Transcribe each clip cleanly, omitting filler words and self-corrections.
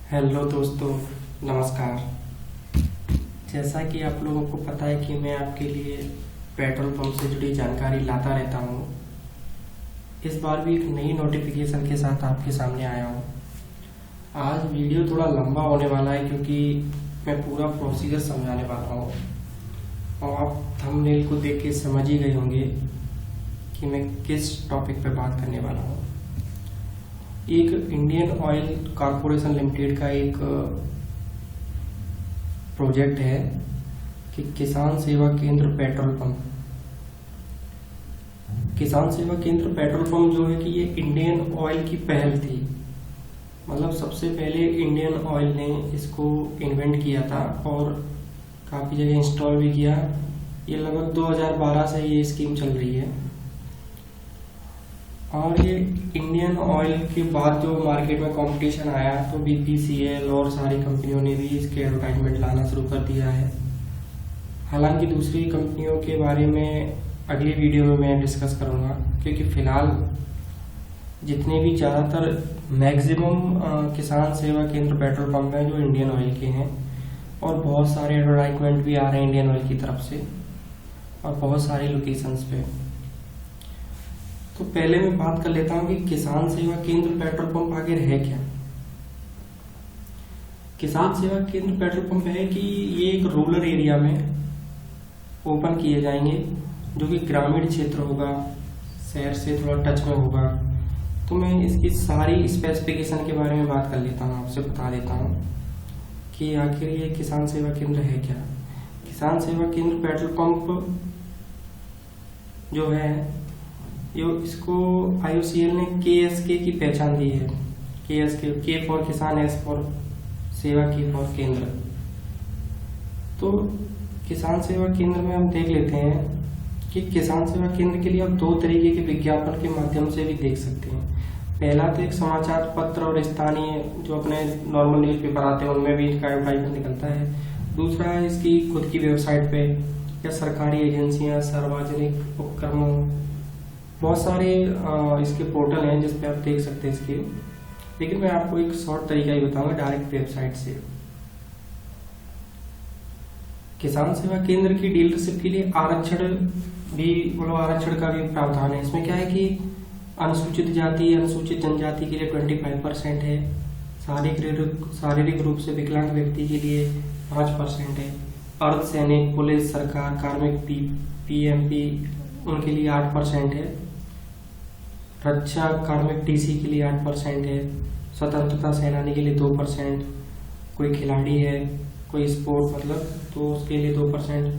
Hello दोस्तों, नमस्कार। जैसा कि आप लोगों को पता है कि मैं आपके लिए पेट्रोल पंप से जुड़ी जानकारी लाता रहता हूँ। इस बार भी एक नई नोटिफिकेशन के साथ आपके सामने आया हूँ। आज वीडियो थोड़ा लंबा होने वाला है क्योंकि मैं पूरा प्रोसीजर समझाने वाला हूँ और आप थंबनेल को देख के समझ ही गए होंगे कि मैं किस टॉपिक पर बात करने वाला हूँ। एक इंडियन ऑयल कॉरपोरेशन लिमिटेड का एक प्रोजेक्ट है कि किसान सेवा केंद्र पेट्रोल पंप। किसान सेवा केंद्र पेट्रोल पंप जो है कि ये इंडियन ऑयल की पहल थी। मतलब सबसे पहले इंडियन ऑयल ने इसको इन्वेंट किया था और काफ़ी जगह इंस्टॉल भी किया। ये लगभग 2012 से ये स्कीम चल रही है और ये इंडियन ऑयल के बाद जो मार्केट में कंपटीशन आया तो बीपीसीएल और सारी कंपनियों ने भी इसके एडवर्टाइजमेंट लाना शुरू कर दिया है। हालांकि दूसरी कंपनियों के बारे में अगली वीडियो में मैं डिस्कस करूंगा क्योंकि फिलहाल जितने भी ज़्यादातर मैक्सिमम किसान सेवा केंद्र पेट्रोल पंप हैं जो इंडियन ऑयल के हैं और बहुत सारे एडवर्टाइजमेंट भी आ रहे हैं इंडियन ऑयल की तरफ से और बहुत सारी लोकेशंस पे। तो पहले मैं बात कर लेता हूं कि किसान सेवा केंद्र पेट्रोल पंप आखिर है क्या। किसान सेवा केंद्र पेट्रोल पंप है कि ये एक रूरल एरिया में ओपन किए जाएंगे जो कि ग्रामीण क्षेत्र होगा, शहर से थोड़ा टच में होगा। तो मैं इसकी सारी स्पेसिफिकेशन के बारे में बात कर लेता हूँ, आपसे बता देता हूँ कि आखिर ये किसान सेवा केंद्र है क्या। किसान सेवा केंद्र पेट्रोल पंप जो है इसको IOCL ने KSK की पहचान दी है। KSK, K फॉर किसान, S फॉर सेवा, K फॉर केंद्र। तो किसान सेवा केंद्र में हम देख लेते हैं कि किसान सेवा केंद्र के लिए आप दो तरीके के विज्ञापन के माध्यम से भी देख सकते हैं। पहला तो एक समाचार पत्र और स्थानीय जो अपने नॉर्मल न्यूज पेपर आते हैं उनमें भी इसका एडवर्टाइजमेंट निकलता है। दूसरा है इसकी खुद की वेबसाइट पे या सरकारी एजेंसियां, सार्वजनिक उपक्रमों, बहुत सारे इसके पोर्टल हैं जिस पे आप देख सकते हैं इसके। लेकिन मैं आपको एक शॉर्ट तरीका ही बताऊंगा डायरेक्ट वेबसाइट से। किसान सेवा केंद्र की डीलरशिप के लिए आरक्षण का भी प्रावधान है। इसमें क्या है कि अनुसूचित जाति, अनुसूचित जनजाति के लिए 25% है, शारीरिक रूप से विकलांग व्यक्ति के लिए 5% है, अर्धसैनिक, पुलिस, सरकार, कार्मिक, PMP उनके लिए 8% है, रक्षा कार्मिक TC के लिए 8% है, स्वतंत्रता सेनानी के लिए 2%, कोई खिलाड़ी है, कोई स्पोर्ट मतलब तो उसके लिए 2%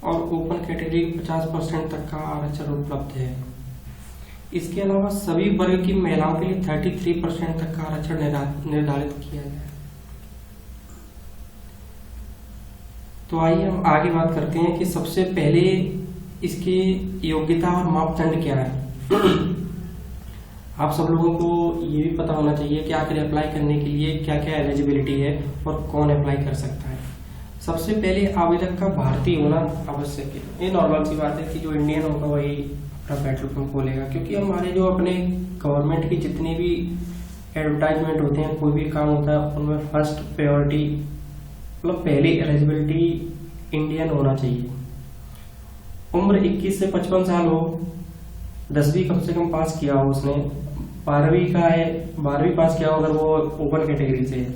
और ओपन कैटेगरी 50% तक का आरक्षण उपलब्ध है। इसके अलावा सभी वर्ग की महिलाओं के लिए 33% तक का आरक्षण निर्धारित किया गया है। तो आइए हम आगे बात करते हैं कि सबसे पहले इसकी योग्यता और मापदंड क्या है। आप सब लोगों को ये भी पता होना चाहिए कि आखिर अप्लाई करने के लिए क्या क्या एलिजिबिलिटी है और कौन अप्लाई कर सकता है। सबसे पहले आवेदक का भारतीय होना आवश्यक है। ये नॉर्मल सी बात है कि जो इंडियन होगा वही अपना पेट्रोल पंप खोलेगा, क्योंकि हमारे जो अपने गवर्नमेंट की जितनी भी एडवर्टाइजमेंट होते हैं, कोई भी काम होता है, उनमें फर्स्ट प्रायोरिटी मतलब पहली एलिजिबिलिटी इंडियन होना चाहिए। उम्र 21 से 55 साल हो, 10वीं कम से कम पास किया हो उसने, 12वीं पास किया हो अगर वो ओपन कैटेगरी से है,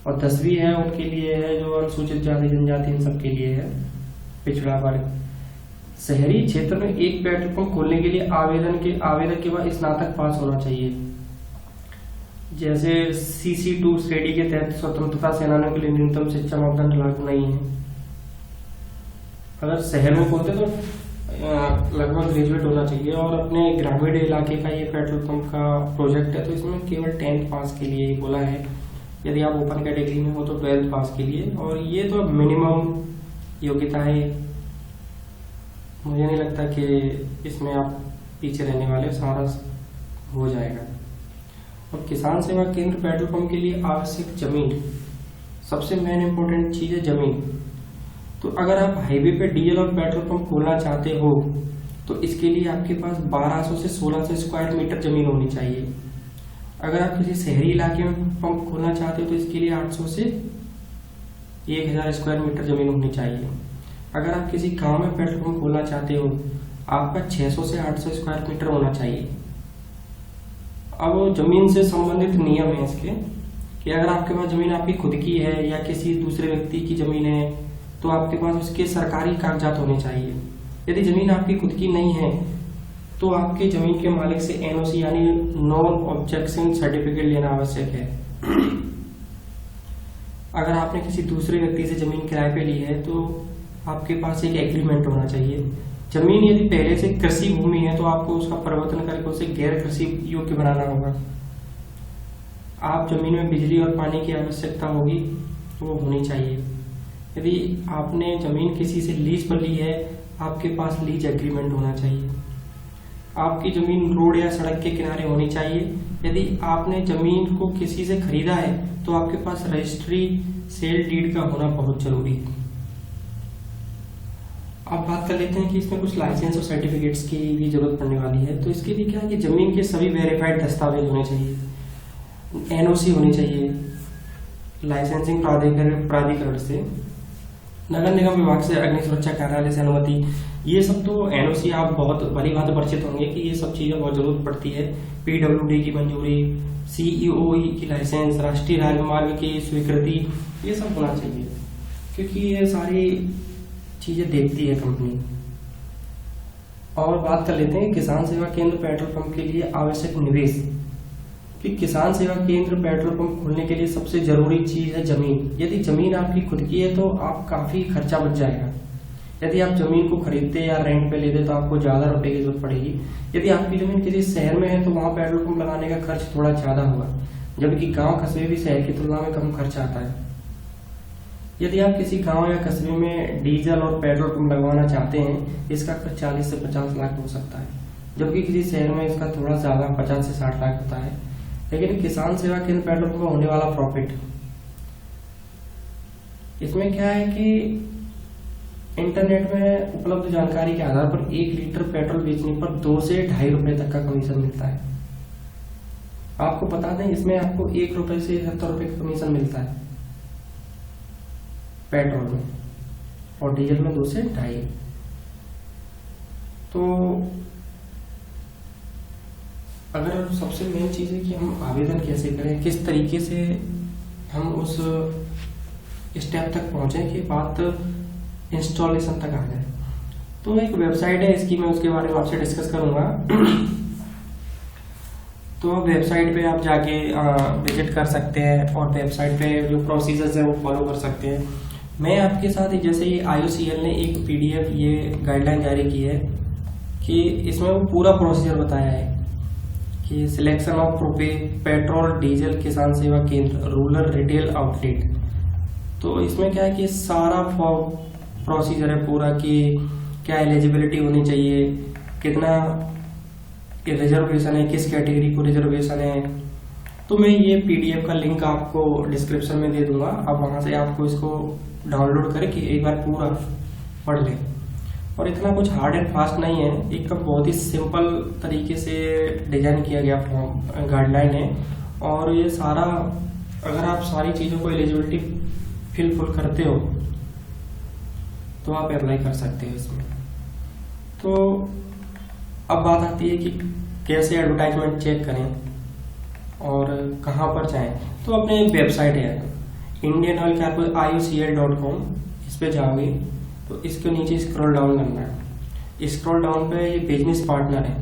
और 10वीं है उनके लिए है जो अनुसूचित जाति जनजाति इन सब के लिए है, पिछड़ा वर्ग। शहरी क्षेत्र में एक पेट्रोल पंप खोलने के लिए आवेदक के बाद स्नातक पास होना चाहिए। जैसे CC2 श्रेणी के तहत स्वतंत्रता सेनानियों के लिए न्यूनतम शिक्षा मापदंड लागू नहीं है। अगर शहर में खोलते तो लगभग ग्रेजुएट होना चाहिए, और अपने ग्रामीण इलाके का ये पेट्रोल पंप का प्रोजेक्ट है तो इसमें केवल 10th पास के लिए ही बोला है। यदि आप ओपन कैटेगरी में हो तो 12th पास के लिए, और ये तो मिनिमम योग्यता है। मुझे नहीं लगता कि इसमें आप पीछे रहने वाले, सारा हो जाएगा। और किसान सेवा केंद्र पेट्रोल पंप के लिए आवश्यक जमीन, सबसे मेन इंपॉर्टेंट चीज है जमीन। तो अगर आप हाईवे पे डीजल और पेट्रोल पंप खोलना चाहते हो तो इसके लिए आपके पास 1200 से 1600 स्क्वायर मीटर जमीन होनी चाहिए। अगर आप किसी शहरी इलाके में पंप खोलना चाहते हो तो इसके लिए 800 से 1000 स्क्वायर मीटर जमीन होनी चाहिए। अगर आप किसी गांव में पेट्रोल पंप खोलना चाहते हो, आपका 600 से 800 स्क्वायर मीटर होना चाहिए। अब जमीन से संबंधित नियम है इसके कि अगर आपके पास जमीन आपकी खुद की है या किसी दूसरे व्यक्ति की जमीन है तो आपके पास उसके सरकारी कागजात होने चाहिए। यदि जमीन आपकी खुद की नहीं है तो आपके जमीन के मालिक से एनओसी यानी नॉन ऑब्जेक्शन सर्टिफिकेट लेना आवश्यक है। अगर आपने किसी दूसरे व्यक्ति से जमीन किराए पे ली है तो आपके पास एक एग्रीमेंट होना चाहिए। जमीन यदि पहले से कृषि भूमि है तो आपको उसका परिवर्तन करके उसे गैर कृषि योग्य बनाना होगा। आप जमीन में बिजली और पानी की आवश्यकता होगी वो होनी चाहिए। यदि आपने जमीन किसी से लीज पर ली है, आपके पास लीज एग्रीमेंट होना चाहिए। आपकी जमीन रोड या सड़क के किनारे होनी चाहिए। यदि आपने जमीन को किसी से खरीदा है तो आपके पास रजिस्ट्री सेल डीड का होना बहुत जरूरी है। अब बात कर लेते हैं कि इसमें कुछ लाइसेंस और सर्टिफिकेट्स की भी जरूरत पड़ने वाली है। तो इसके लिए क्या है कि जमीन के सभी वेरीफाइड दस्तावेज होने चाहिए, एनओसी होनी चाहिए लाइसेंसिंग प्राधिकरण से, नगर निगम विभाग से, अग्नि सुरक्षा कार्यालय से अनुमति। ये सब तो एनओसी आप बहुत भली भांति परिचित होंगे कि ये सब चीजें बहुत जरूरत पड़ती है। पीडब्ल्यूडी की मंजूरी, सीईओई की लाइसेंस, राष्ट्रीय राजमार्ग की स्वीकृति, ये सब होना चाहिए क्योंकि ये सारी चीजें देखती है कंपनी। और बात कर लेते हैं किसान सेवा केंद्र पेट्रोल पंप के लिए आवश्यक निवेश कि किसान सेवा केंद्र पेट्रोल पंप खोलने के लिए सबसे जरूरी चीज है जमीन। यदि जमीन आपकी खुद की है तो आप काफी खर्चा बच जाएगा। यदि आप जमीन को खरीदते या रेंट पे लेते तो आपको ज्यादा रुपए की जरूरत पड़ेगी। यदि आपकी जमीन किसी शहर में है तो वहां पेट्रोल पंप लगाने का खर्च थोड़ा ज्यादा होगा, जबकि गांव कस्बे भी शहर की तुलना में कम खर्च आता है। यदि आप किसी गांव या कस्बे में डीजल और पेट्रोल पंप लगवाना चाहते हैं, इसका खर्च 40 से 50 लाख हो सकता है, जबकि किसी शहर में इसका थोड़ा ज्यादा 50 से 60 लाख होता है। लेकिन किसान सेवा केंद्र पेट्रोल पंप में होने वाला प्रॉफिट, इसमें क्या है कि इंटरनेट में उपलब्ध जानकारी के आधार पर 1 लीटर पेट्रोल बेचने पर 2 से 2.5 रुपए तक का कमीशन मिलता है। आपको बता दें इसमें आपको 1 रुपए से 70 रुपए का कमीशन मिलता है पेट्रोल में, और डीजल में 2 से 2.5। तो अगर सबसे मेन चीज है कि हम आवेदन कैसे करें, किस तरीके से हम उस स्टेप तक पहुंचे कि बात इंस्टॉलेशन तक आ जाए। तो एक वेबसाइट है इसकी, मैं उसके बारे में आपसे डिस्कस करूंगा। तो वेबसाइट पे आप जाके विजिट कर सकते हैं और वेबसाइट पे जो प्रोसीजर्स है वो फॉलो कर सकते हैं। मैं आपके साथ जैसे ये IOCL ने एक PDF ये गाइडलाइन जारी की है कि इसमें वो पूरा प्रोसीजर बताया है कि सिलेक्शन ऑफ प्रोपे पेट्रोल डीजल किसान सेवा केंद्र रूरल रिटेल आउटलेट। तो इसमें क्या है कि सारा प्रोसीजर है पूरा कि क्या एलिजिबिलिटी होनी चाहिए, कितना रिजर्वेशन है, किस कैटेगरी को रिजर्वेशन है। तो मैं ये PDF का लिंक आपको डिस्क्रिप्शन में दे दूंगा, आप वहां से आपको इसको डाउनलोड करके एक बार पूरा पढ़ लें। और इतना कुछ हार्ड एंड फास्ट नहीं है, एक बहुत ही सिंपल तरीके से डिजाइन किया गया फॉर्म गाइडलाइन है। और ये सारा अगर आप सारी चीजों को एलिजिबिलिटी फिल करते हो तो आप अप्लाई कर सकते हो इसमें। तो अब बात आती है कि कैसे एडवर्टाइजमेंट चेक करें और कहाँ पर जाएं। तो अपने वेबसाइट है इंडियन ऑयल कॉर्पोरेशन IOCL.com, इस पे जाओगे तो इसके नीचे स्क्रॉल डाउन करना है। स्क्रॉल डाउन पे ये बिजनेस पार्टनर है,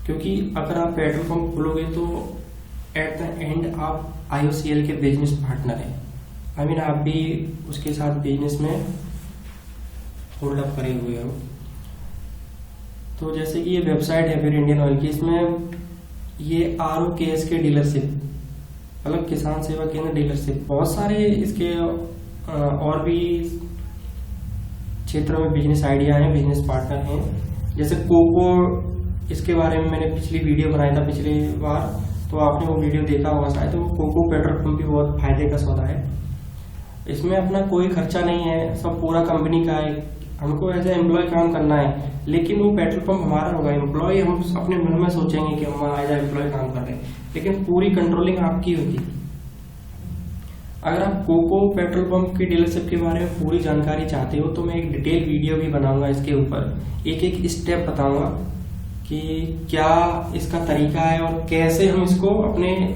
क्योंकि अगर आप पेट्रोल पंप खोलोगे तो एट द एंड आप IOCL के बिजनेस पार्टनर हैं। आई मीन आप भी उसके साथ बिजनेस में होल्ड अप करे हुए हो। तो जैसे कि ये वेबसाइट है फिर इंडियन ऑयल की, इसमें ये ROKS के डीलरशिप मतलब किसान सेवा केंद्र डीलरशिप, बहुत सारे इसके और भी क्षेत्रों में बिजनेस आइडिया है, बिजनेस पार्टनर हैं। जैसे कोको, इसके बारे में मैंने पिछली वीडियो बनाया था पिछली बार, तो आपने वो वीडियो देखा होगा शायद। तो कोको पेट्रोल पंप भी बहुत फायदे का सौदा है। इसमें अपना कोई खर्चा नहीं है, सब पूरा कंपनी का है। हमको एज ए एम्प्लॉय काम करना है, लेकिन वो पेट्रोल पंप हमारा होगा। एम्प्लॉय हम अपने मन में सोचेंगे कि हम एज ए एम्प्लॉय काम कर रहे हैं, लेकिन पूरी कंट्रोलिंग आपकी होगी। अगर आप कोको पेट्रोल पंप की डीलरशिप के बारे में पूरी जानकारी चाहते हो तो मैं एक डिटेल वीडियो भी बनाऊंगा इसके ऊपर, एक एक स्टेप बताऊंगा कि क्या इसका तरीका है और कैसे हम इसको अपने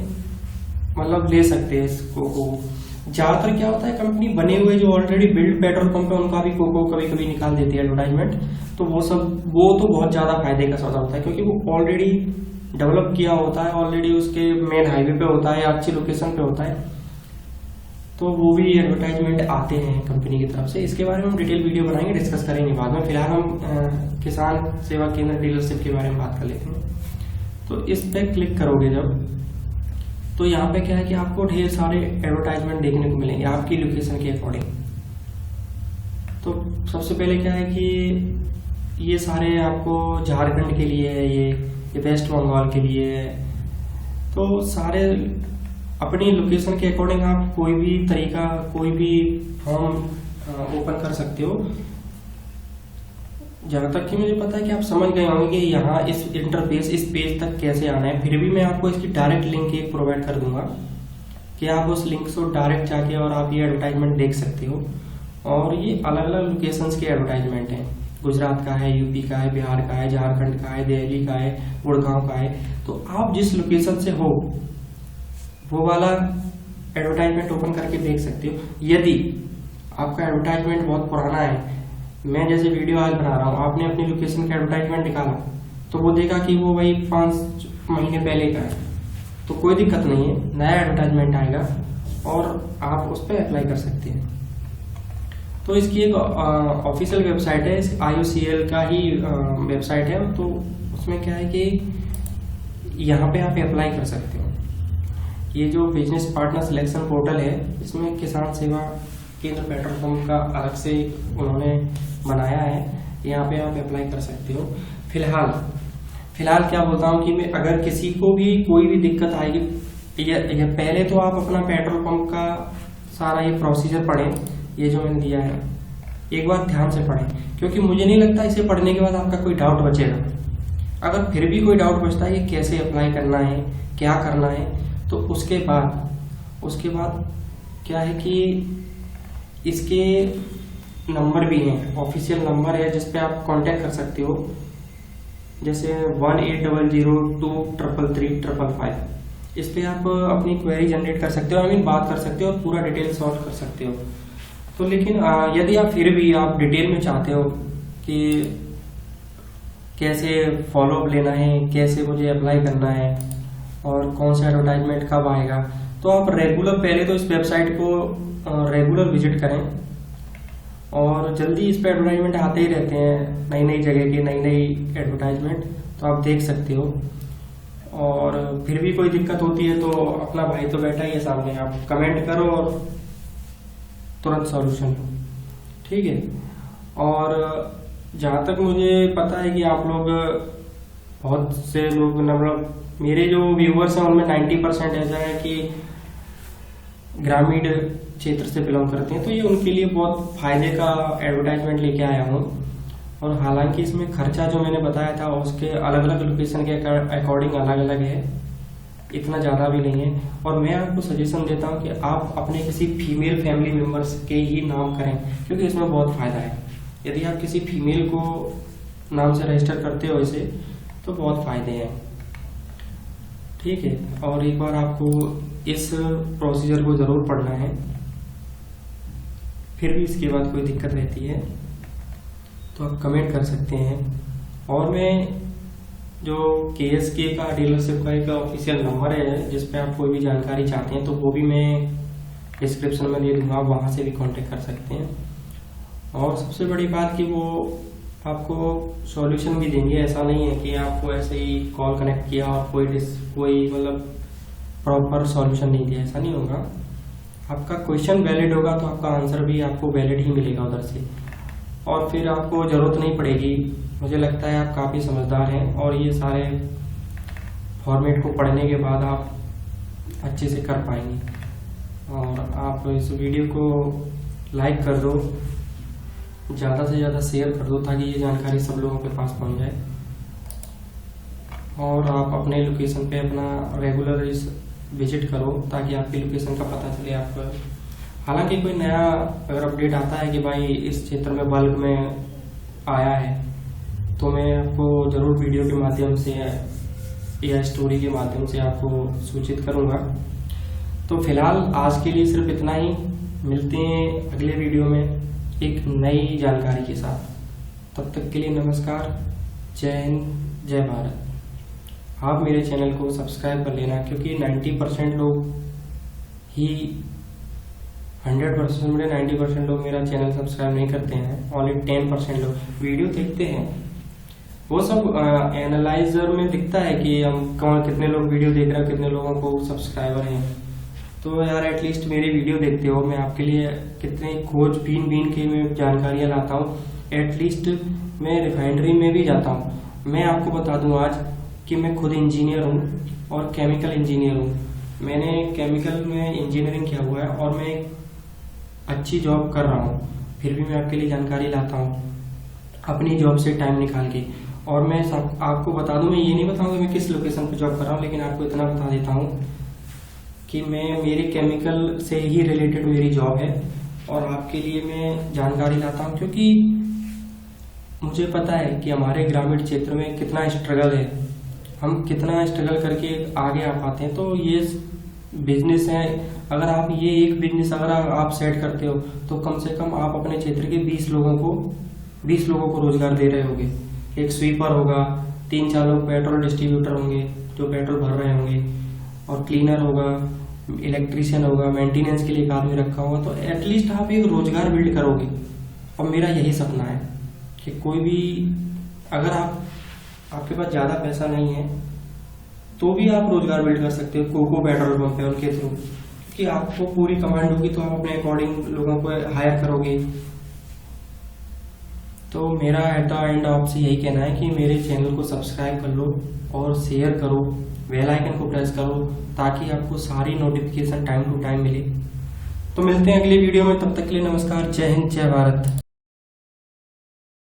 मतलब ले सकते हैं इसको को। ज्यादातर क्या होता है, कंपनी बने हुए जो ऑलरेडी बिल्ड पेट्रोल पंप है उनका भी कोको कभी कभी निकाल देती है एडवर्टाइजमेंट, तो वो तो बहुत ज्यादा फायदे का सौदा होता है, क्योंकि वो ऑलरेडी डेवलप किया होता है, ऑलरेडी उसके मेन हाईवे पे होता है या अच्छी लोकेशन पे होता है, तो वो भी एडवर्टाइजमेंट आते हैं कंपनी की तरफ से। इसके बारे में हम डिटेल वीडियो बनाएंगे, डिस्कस करेंगे बाद में। फिलहाल हम किसान सेवा केंद्र डीलरशिप के बारे में बात कर लेते हैं। तो इस पे क्लिक करोगे जब, तो यहाँ पे क्या है कि आपको ढेर सारे एडवर्टाइजमेंट देखने को मिलेंगे आपकी लोकेशन के अकॉर्डिंग। तो सबसे पहले क्या है कि ये सारे आपको झारखंड के लिए है, ये वेस्ट बंगाल के लिए है, तो सारे अपनी लोकेशन के अकॉर्डिंग आप कोई भी तरीका, कोई भी फॉर्म ओपन कर सकते हो। जहां तक कि मुझे पता है कि आप समझ गए होंगे कि यहाँ इस इंटरफेस, इस पेज तक कैसे आना है, फिर भी मैं आपको इसकी डायरेक्ट लिंक एक प्रोवाइड कर दूंगा कि आप उस लिंक से डायरेक्ट जाके और आप ये एडवर्टाइजमेंट देख सकते हो। और ये अलग अलग लोकेशंस के एडवर्टाइजमेंट हैं, गुजरात का है, यूपी का है, बिहार का है, झारखंड का है, दिल्ली का है, गुड़गांव का है। तो आप जिस लोकेशन से हो वो वाला एडवर्टाइजमेंट ओपन करके देख सकते हो। यदि आपका एडवर्टाइजमेंट बहुत पुराना है, मैं जैसे वीडियो आज बना रहा हूँ, आपने अपनी लोकेशन का एडवर्टाइजमेंट निकाला तो वो देखा कि वो वही 5 महीने पहले का है, तो कोई दिक्कत नहीं है, नया एडवर्टाइजमेंट आएगा और आप उस पर अप्लाई कर सकते हैं। तो इसकी एक ऑफिशियल वेबसाइट है, IOCL का ही वेबसाइट है। तो उसमें क्या है कि यहाँ पे आप अप्लाई कर सकते हो। ये जो बिजनेस पार्टनर सिलेक्शन पोर्टल है, इसमें किसान सेवा केंद्र पेट्रोल पंप का अलग से उन्होंने बनाया है, यहाँ पे आप अप्लाई कर सकते हो। फिलहाल क्या बोलता हूँ कि मैं अगर किसी को भी कोई भी दिक्कत आएगी, ये पहले तो आप अपना पेट्रोल पंप का सारा ये प्रोसीजर पढ़ें, ये जो मैंने दिया है एक बार ध्यान से पढ़ें, क्योंकि मुझे नहीं लगता इसे पढ़ने के बाद आपका कोई डाउट बचेगा। अगर फिर भी कोई डाउट बचता है कि कैसे अप्लाई करना है, क्या करना है, तो उसके बाद क्या है कि इसके नंबर भी हैं, ऑफिशियल नंबर है जिस पे आप कांटेक्ट कर सकते हो, जैसे 1800233355। इस पे आप अपनी क्वेरी जनरेट कर सकते हो, बात कर सकते हो और पूरा डिटेल सॉल्व कर सकते हो। तो लेकिन यदि आप फिर भी आप डिटेल में चाहते हो कि कैसे फॉलोअप लेना है, कैसे मुझे अप्लाई करना है और कौन सा एडवर्टाइजमेंट कब आएगा, तो आप रेगुलर पहले तो इस वेबसाइट को रेगुलर विजिट करें। और जल्दी इस पे एडवर्टाइजमेंट आते ही रहते हैं, नई जगह के नई एडवर्टाइजमेंट, तो आप देख सकते हो। और फिर भी कोई दिक्कत होती है तो अपना भाई तो बैठा ही है सामने, आप कमेंट करो और तुरंत सॉल्यूशन लो, ठीक है। और जहाँ तक मुझे पता है कि आप लोग, बहुत से लोग, मतलब मेरे जो व्यूअर्स हैं उनमें 90% ऐसा है कि ग्रामीण क्षेत्र से बिलोंग करते हैं, तो ये उनके लिए बहुत फायदे का एडवर्टाइजमेंट लेके आया हूँ। और हालांकि इसमें खर्चा जो मैंने बताया था उसके अलग अलग लोकेशन के अकॉर्डिंग अलग अलग है, इतना ज़्यादा भी नहीं है। और मैं आपको सजेशन देता हूँ कि आप अपने किसी फीमेल फैमिली मेम्बर्स के ही नाम करें, क्योंकि इसमें बहुत फ़ायदा है। यदि आप किसी फीमेल को नाम से रजिस्टर करते हो इसे, तो बहुत फ़ायदे हैं, ठीक है। और एक बार आपको इस प्रोसीजर को ज़रूर पढ़ना है, फिर भी इसके बाद कोई दिक्कत रहती है तो आप कमेंट कर सकते हैं। और मैं जो KSK का डीलरशिप का एक ऑफिशियल नंबर है जिस पे आप कोई भी जानकारी चाहते हैं, तो वो भी मैं डिस्क्रिप्शन में दे दूंगा, आप वहाँ से भी कांटेक्ट कर सकते हैं। और सबसे बड़ी बात कि वो आपको सॉल्यूशन भी देंगे, ऐसा नहीं है कि आपको ऐसे ही कॉल कनेक्ट किया और कोई मतलब प्रॉपर सॉल्यूशन नहीं दिया, ऐसा नहीं होगा। आपका क्वेश्चन वैलिड होगा तो आपका आंसर भी आपको वैलिड ही मिलेगा उधर से, और फिर आपको ज़रूरत नहीं पड़ेगी। मुझे लगता है आप काफ़ी समझदार हैं और ये सारे फॉर्मेट को पढ़ने के बाद आप अच्छे से कर पाएंगे। और आप इस वीडियो को लाइक कर दो ज़्यादा से ज़्यादा शेयर कर दो ताकि ये जानकारी सब लोगों के पास पहुंच जाए। और आप अपने लोकेशन पे अपना रेगुलर विजिट करो ताकि आपकी लोकेशन का पता चले आपको। हालांकि कोई नया अगर अपडेट आता है कि भाई इस क्षेत्र में बल्क में आया है तो मैं आपको ज़रूर वीडियो के माध्यम से या स्टोरी के माध्यम से आपको सूचित करूंगा। तो फिलहाल आज के लिए सिर्फ इतना ही। मिलते हैं अगले वीडियो में एक नई जानकारी के साथ। तब तक के लिए नमस्कार, जय हिंद, जय भारत। आप मेरे चैनल को सब्सक्राइब कर लेना क्योंकि 90% लोग ही 100% में 90% लोग मेरा चैनल सब्सक्राइब नहीं करते हैं। ओनली 10% लोग वीडियो देखते हैं। वो सब एनालाइजर में दिखता है कि हम कितने लोग वीडियो देख रहे हैं, कितने लोगों को सब्सक्राइबर हैं। तो यार एटलीस्ट मेरी वीडियो देखते हो, मैं आपके लिए कितने खोज बीन के मैं जानकारियाँ लाता हूँ। एटलीस्ट मैं रिफाइनरी में भी जाता हूँ। मैं आपको बता दूँ आज कि मैं खुद इंजीनियर हूँ और केमिकल इंजीनियर हूँ। मैंने केमिकल में इंजीनियरिंग किया हुआ है और मैं एक अच्छी जॉब कर रहा हूँ, फिर भी मैं आपके लिए जानकारी लाता हूँ अपनी जॉब से टाइम निकाल के। और मैं आपको बता दूं, मैं ये नहीं बताऊंगा मैं किस लोकेशन पे जॉब कर रहा हूँ, लेकिन आपको इतना बता देता हूँ कि मैं मेरे केमिकल से ही रिलेटेड मेरी जॉब है और आपके लिए मैं जानकारी लाता हूँ क्योंकि मुझे पता है कि हमारे ग्रामीण क्षेत्र में कितना स्ट्रगल है, हम कितना स्ट्रगल करके आगे आ पाते हैं। तो ये बिजनेस है, अगर आप ये एक बिजनेस अगर आप सेट करते हो तो कम से कम आप अपने क्षेत्र के 20 लोगों को रोजगार दे रहे होगे। एक स्वीपर होगा, 3-4 लोग पेट्रोल डिस्ट्रीब्यूटर होंगे जो पेट्रोल भर रहे होंगे, और क्लीनर होगा, इलेक्ट्रीशियन होगा, मेंटेनेंस के लिए एक आदमी रखा होगा। तो एटलीस्ट आप एक रोजगार बिल्ड करोगे। और मेरा यही सपना है कि कोई भी अगर आपके पास ज़्यादा पैसा नहीं है तो भी आप रोजगार बिल्ड कर सकते हो। कोको पेट्रोल पंप है उनके थ्रू, कि आपको पूरी कमांड होगी तो आप अपने अकॉर्डिंग लोगों को हायर करोगे। तो मेरा एट द एंड आपसे यही कहना है कि मेरे चैनल को सब्सक्राइब कर लो और शेयर करो, बेल आइकन को प्रेस करो ताकि आपको सारी नोटिफिकेशन टाइम टू टाइम मिले। तो मिलते हैं अगली वीडियो में, तब तक के लिए नमस्कार, जय हिंद, जय भारत।